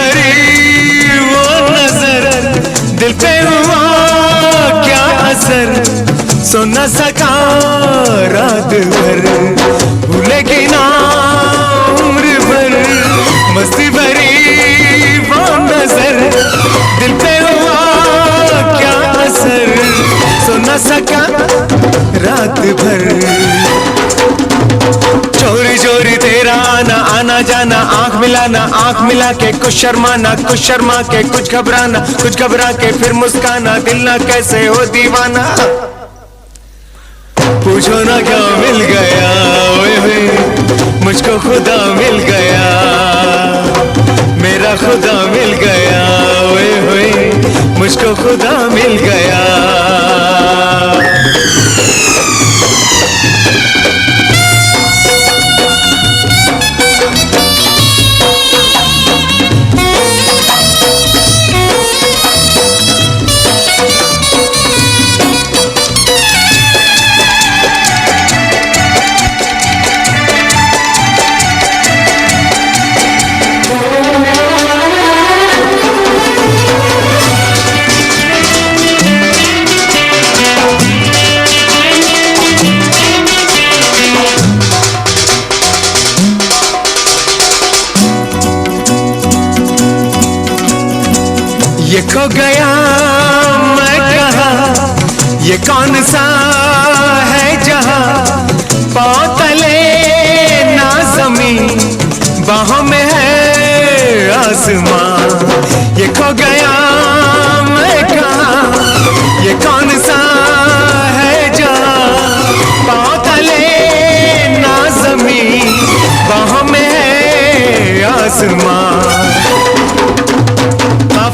भरी वो नजर, दिल पे हुआ क्या असर, सो न सका रात भर, भूलेगी ना उम्र भर। मस्ती भरी वो नजर, दिल पे हुआ क्या असर, सो न सका रात भर। चोरी चोरी तेरा आना आना जाना, आंख मिलाना आंख मिला के, कुछ शर्माना कुछ शर्मा के, कुछ घबराना कुछ घबरा के, फिर मुस्काना, दिल ना कैसे हो दीवाना। पूछो ना क्या मिल गया, ओए होए मुझको खुदा मिल गया, मेरा खुदा मिल गया, ओए होए मुझको खुदा मिल गया। ये खो गया मैं कहाँ, ये कौन सा है जहाँ, पाँव तले ना ज़मीन, बाहों में है आसमां। ये खो गया मैं कहाँ, ये कौन सा है जहाँ, पाँव तले ना ज़मीन, बाहों में है आसमां।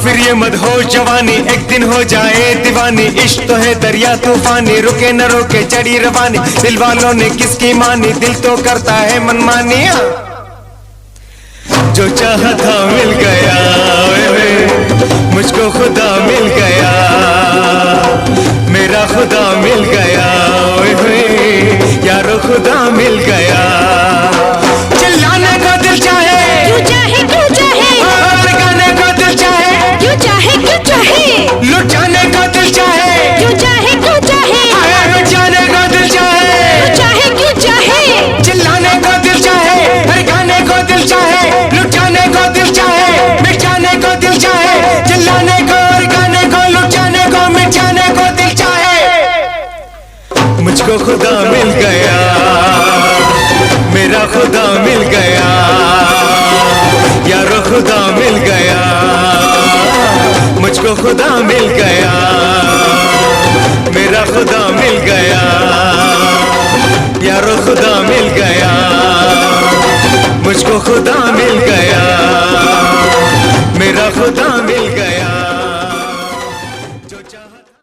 फिर ये मत हो जवानी, एक दिन हो जाए दीवानी, इश्क तो है दरिया तूफानी, रुके न रोके चढ़ी रवानी, दिल वालों ने किसकी मानी, दिल तो करता है मनमानी। जो चाहा था मिल गया, मुझको खुदा मिल गया, मेरा खुदा मिल गया, यारो खुदा मिल गया। चिल्लाने को दिल चाहे, क्यों चाहे क्यों चाहे, और गाने को दिल चाहे, क्यों चाहे क्यों चाहे, लुट जाने को दिल चाहे, क्यों चाहे क्यों चाहे, लुट जाने को दिल चाहे, क्यों चाहे क्यों चाहे, चिल्लाने को दिल चाहे, हर गाने को दिल चाहे, लुट जाने को दिल चाहे, मिट जाने को दिल चाहे, चिल्लाने को और गाने को, लुट जाने को मिट जाने को दिल चाहे। मुझको खुदा मिल गया, मेरा खुदा मिल गया, यारो खुदा मिल गया, मुझको खुदा मिल गया, मेरा खुदा मिल गया, यारो खुदा मिल गया, मुझको खुदा मिल गया, मेरा खुदा मिल गया।